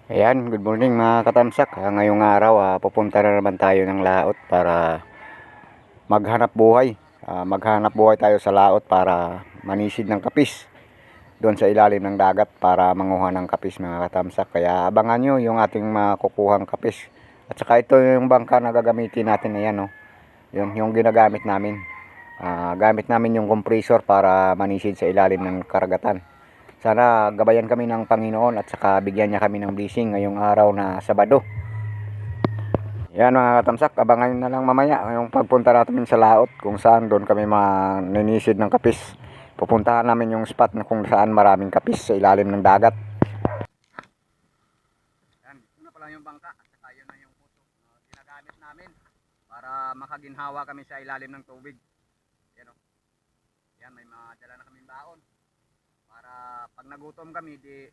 Ayan, good morning mga katamsak. Ngayong araw, pupunta na naman tayo ng laot para maghanap buhay. Maghanap buhay tayo sa laot para manisid ng kapis doon sa ilalim ng dagat para manguha ng kapis mga katamsak. Kaya abangan nyo yung ating makukuhang kapis. At saka ito yung bangka na gagamitin natin. Ayan, no? Yung ginagamit namin. Gamit namin yung compressor para manisid sa ilalim ng karagatan. Sana gabayan kami ng Panginoon at saka bigyan niya kami ng blessing ngayong araw na Sabado. Yan mga katamsak, abangan na lang mamaya yung pagpunta natin sa laot kung saan doon kami maninisid ng kapis. Pupuntahan namin yung spot na kung saan maraming kapis sa ilalim ng dagat. Yan, ito na pala yung bangka at saka yun na yung puso na ginagamit namin para makaginhawa kami sa ilalim ng tubig. Yan, o. Yan, may madala na kaming baon para pag nagutom kami di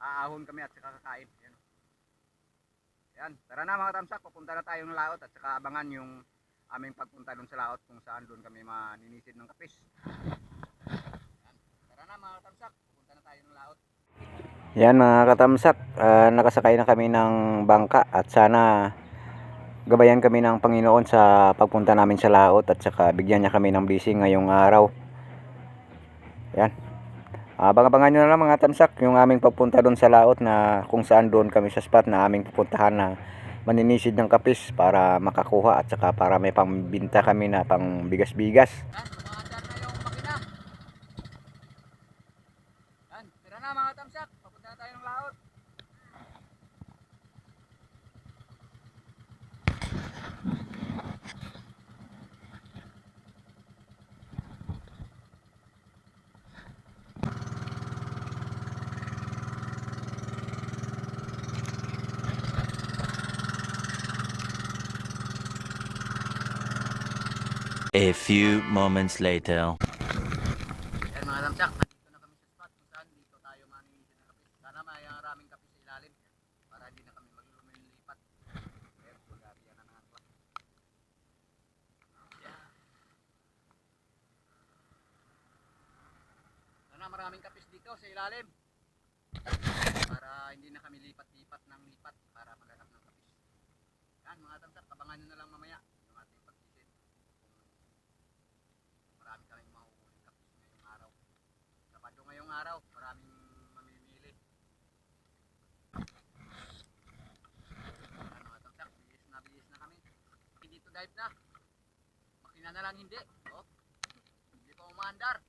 aahon kami at saka kakain. Yan, o. Yan, tara na mga tamsak, pupunta na tayong laot at saka abangan yung aming pagpunta doon sa laot kung saan doon kami maninisid ng kapis. Yan, tara na mga tamsak, pupunta na tayo ng laot. Yan mga katamsak, nakasakay na kami ng bangka at sana gabayan kami ng Panginoon sa pagpunta namin sa laot at saka bigyan niya kami ng blessing ngayong araw. Yan. Abang-abangan nyo na lang mga tamsak yung aming pagpunta doon sa laot na kung saan doon kami sa spot na aming pupuntahan na maninisid ng kapis para makakuha at saka para may pangbinta kami na pang bigas-bigas. Yan, umaandar na yung makina. Yan, tira na mga tamsak, papunta na tayo ng laot. A few moments later. Yan mga tamsak, nandito na kami sa spot kung saan dito tayo maninisid ng kapis. Sana may maraming kapis sa ilalim para hindi na kami maglilipat. Ayan, magari yan ang angkla. Yan. Sana maraming kapis dito sa ilalim para hindi na kami lipat-lipat ng lipat para maghanap ng kapis. Yan mga tamsak, abangan nyo na lang mamaya yung ating pagsisid. Marami kaming mahuhuling kapis ngayong araw. Sabado ngayong araw, maraming mamimili. Yan mga tamsak, bihis na kami. Hindi to dive na. Makina na lang hindi. Oh, hindi pa umaandar.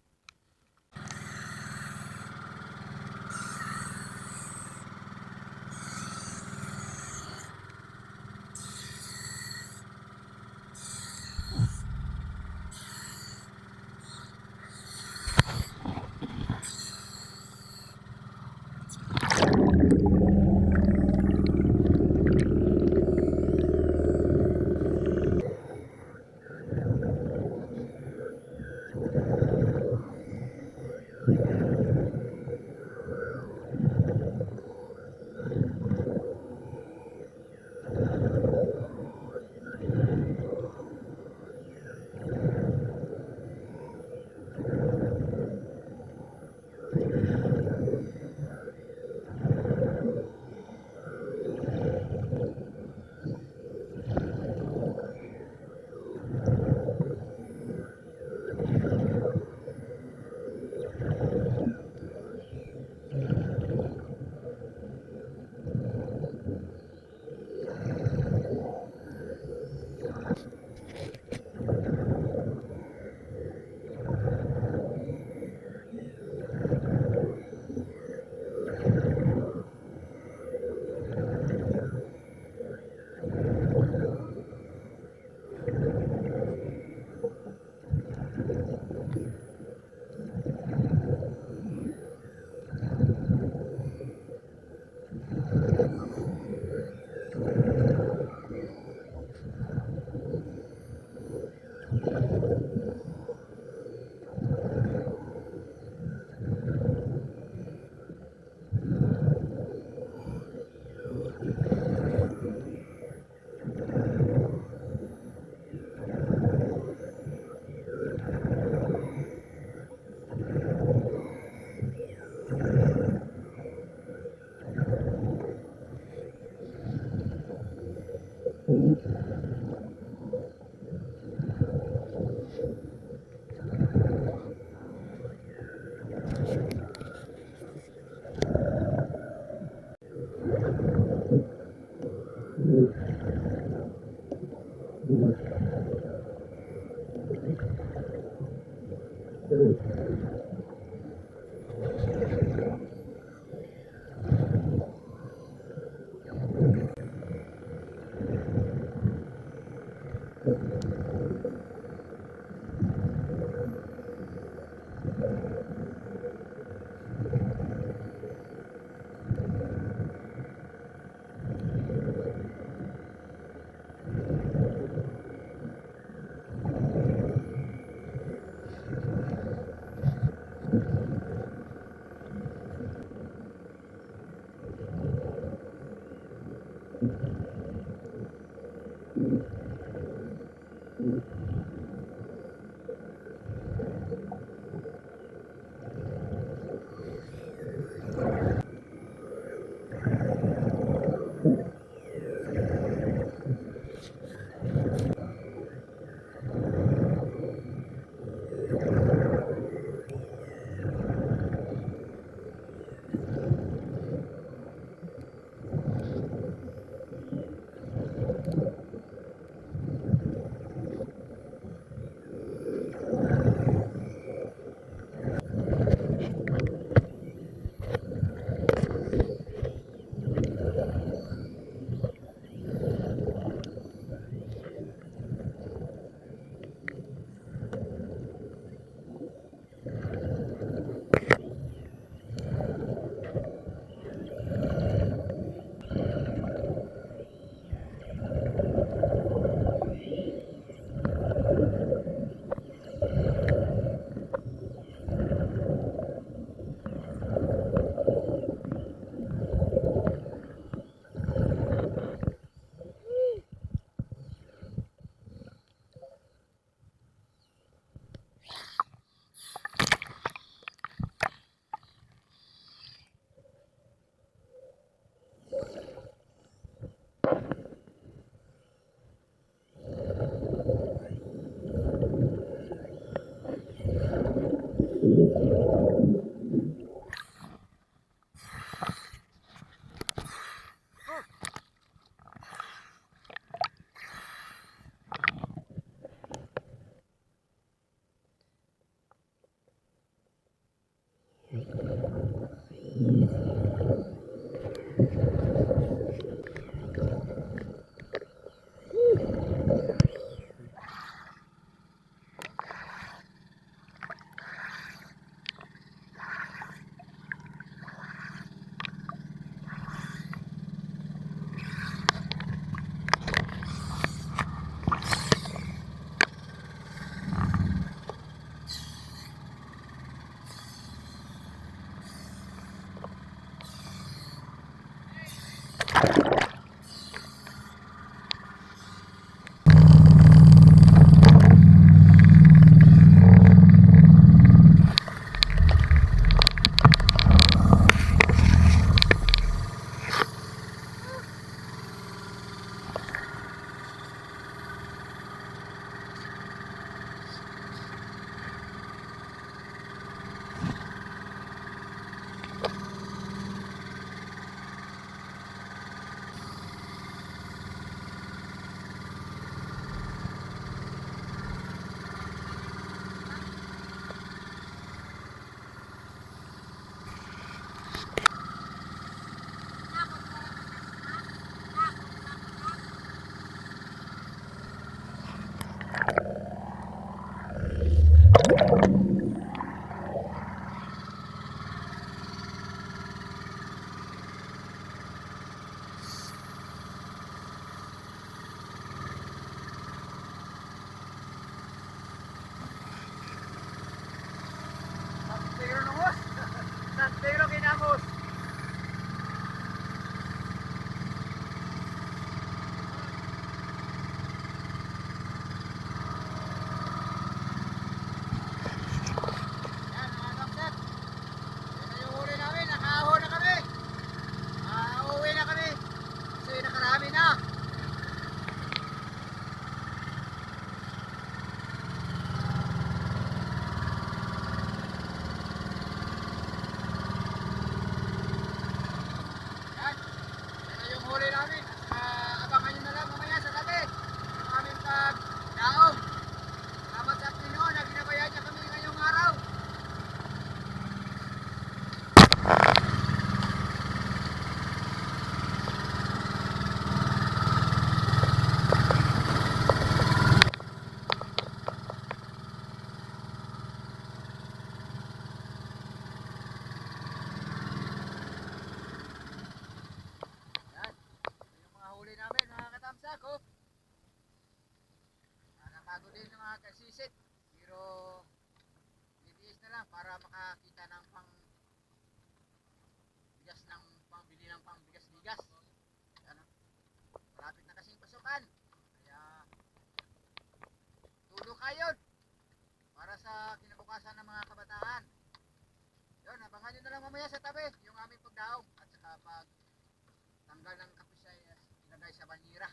Santero nungos. Santero kinamos. Yan mga kapsat. Yan na yung huli namin. Nakahon na kami. Uuwi na kami. Kasi nakarami na. Yan. Yan na yung huli namin. Abangan nyo na lang mamaya sa gabi. Yung aming pagdaong. Salamat sa Pinoon na ginabayan niya kami ngayong araw. Yan. Yung mga huli namin, mga katamsak, oh. Nakapagod din yung mga kasisit. Pero, titiis na lang para makakita ng pangbili ng pangbigas-bigas. Yan, oh. Malapit na kasing pasukan. Kaya, tulo kayo para sa kinabukasan ng mga kabataan. Yun, abangan nyo na lang mamaya sa tabi yung aming pagdaong at saka pag tanggal ng kapisay ilagay sa banira.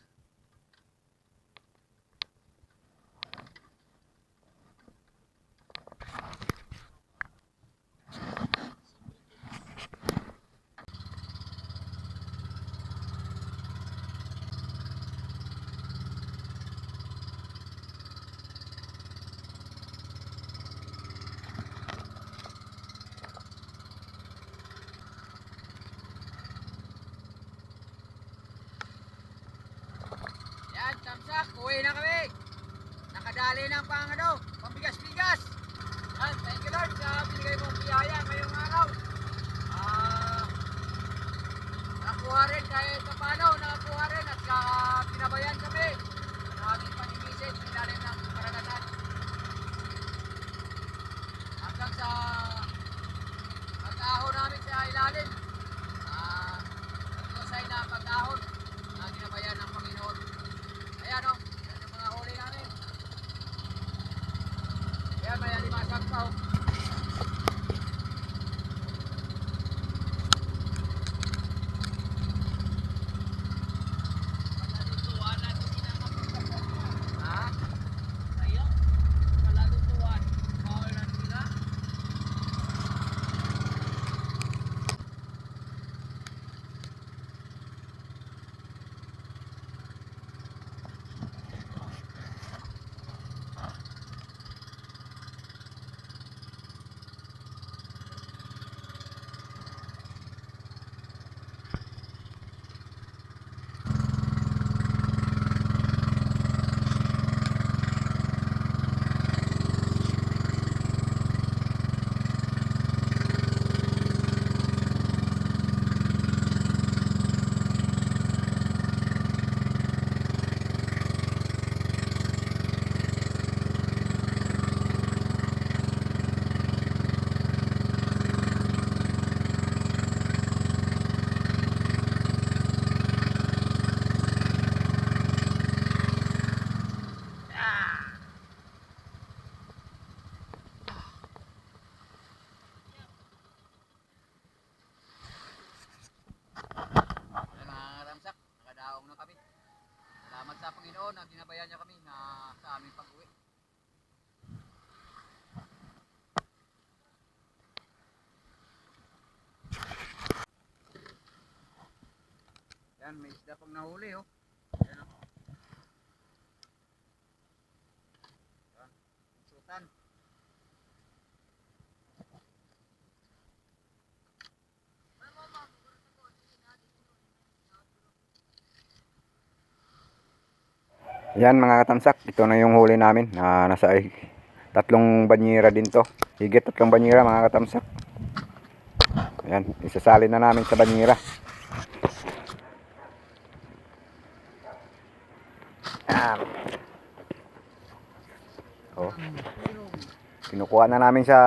Yan, tamsak, uwi na kami. Nakadali ng pambigas-bigas. Yan, thank you Lord sa binigay mong biyaya ngayong araw. Nakuha rin kahit paano, nakakuha rin at pinabayan kami. Maraming panimisid, ilalim ng karagatan. Hanggang sa pag-ahon namin sa ilalim. Kusay na pag-ahon na ginabayan ng Panginoon. Ayan o, yan yung mga huli namin. Ayan, may alimasag pa o. Ha? Ayo, kalalutuan. Bawal na nila. Yan, may isda pang nahuli oh. Yan oh. Yan, sutan. Yan mga katamsak, ito na yung huli namin. Nasa tatlong banyera din to. Higit tatlong banyera mga katamsak. Yan, isasalin na namin sa banyera. Yan. Oh. Kinukuha na namin sa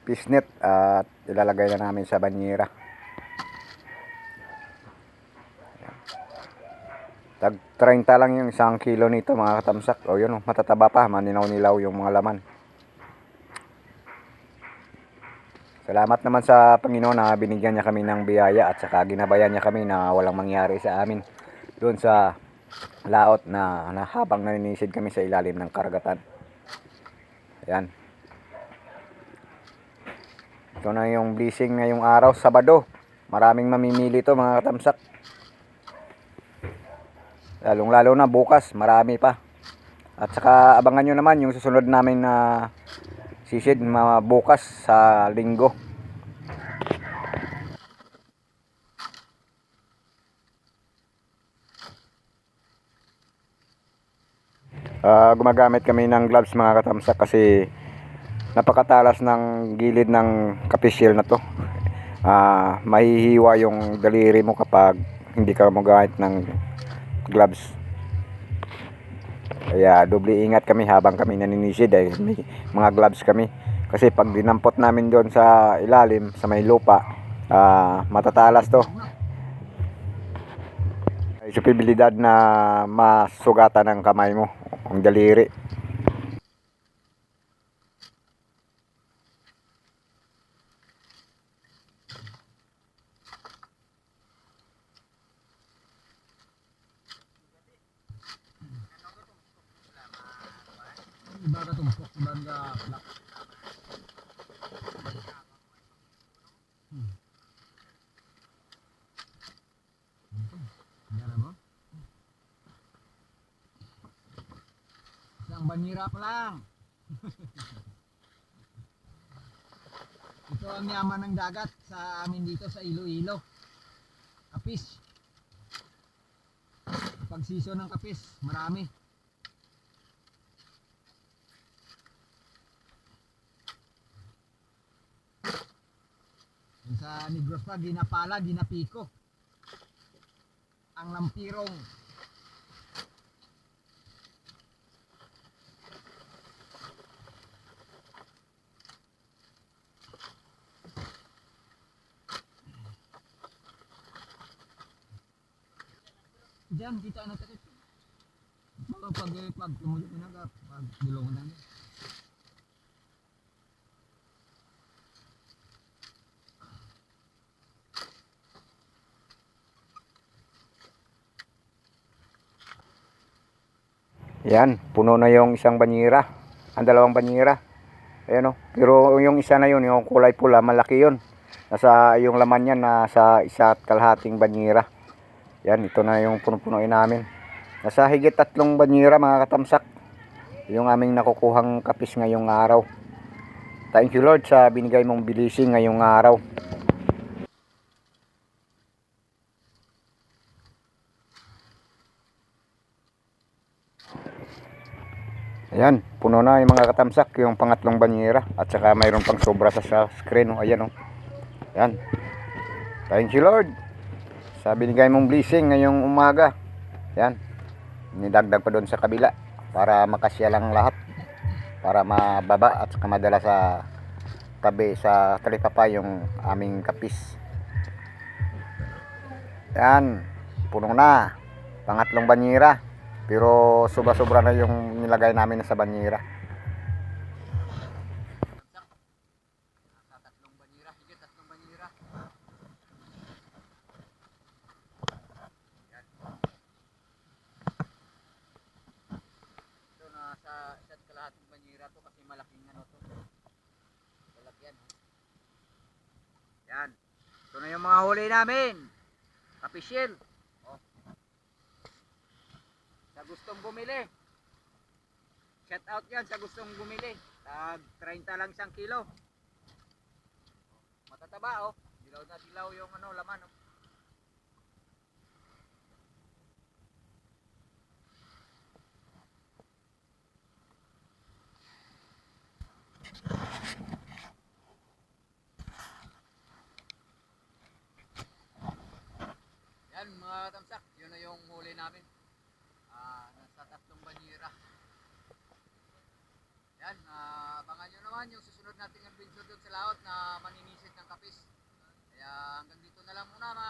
fishnet at ilalagay na namin sa banyera. Tag 30 lang yung 1 kilo nito mga katamsak. O yun, matataba pa, maninaw-nilaw yung mga laman. Salamat naman sa Panginoon na binigyan niya kami ng biyaya at saka ginabayan niya kami na walang mangyari sa amin doon sa laot na habang naninisid kami sa ilalim ng karagatan. Ayan. Ito na yung blessing ngayong araw, Sabado. Maraming mamimili ito mga katamsak. Lalong lalo na bukas, marami pa. At saka abangan nyo naman yung susunod namin na sisid bukas sa Linggo. Gumagamit kami ng gloves mga katamsak kasi napakatalas ng gilid ng kapisil na to. Mahihiwa yung daliri mo kapag hindi ka magamit ng gloves. Kaya doble ingat kami habang kami naninisid dahil may mga gloves kami. Kasi pag dinampot namin doon sa ilalim, sa may lupa, matatalas to. May posibilidad na masugatan ang kamay mo, ang daliri. Ibaga tumpok, ibaga plak. Gara mo? Isang banyera pa lang. Ito ang yaman ng dagat sa amin dito sa Iloilo. Kapis. Pag season ng kapis, marami. Yung sa Negros pa, ginapala, ginapiko. Ang lampirong. Diyan, kita na takip. Mga pag tumulog na, pag gulungan namin. Yan, puno na yung isang banyera. Ang dalawang banyera. Ayan o. Pero yung isa na yun, yung kulay pula, malaki yun. Nasa yung laman niya nasa 1.5 banyera. Yan, ito na yung puno-punuin namin. Nasa higit 3 banyera mga katamsak. Yung aming nakukuhang kapis ngayong araw. Thank you Lord sa binigay mong blessing ngayong araw. Ayan, puno na yung mga katamsak, yung pangatlong banyera. At saka mayroon pang sobra sa screen. Ayan o. Ayan. Thank you Lord sa binigay mong blessing ngayong umaga. Ayan. Nidagdag pa doon sa kabila para makasya lang lahat. Para mababa at saka madala sa tabi sa talipapa yung aming kapis. Ayan. Puno na. Pangatlong banyera. Pero sobra-sobra na yung nilagay namin sa banyera. Tatlong banyera, higit 3 banyera. Yan. Ito na sa 1.5 banyera to kasi malaking ano to. Lalagyan. Yan. Ito na yung mga huli namin. Kapisil. Oh. gustong bumili. Shout out yan sa gustong bumili. Tag 30 lang isang kilo. Matataba oh. Dilaw na dilaw yung ano, laman oh. Yan mga tamsak, yun na yung huli namin. Nasa 3 banyera. Yan, abangan nyo naman yung susunod nating adventure doon sa laot na maninisid ng kapis. Kaya hanggang dito na lang muna mga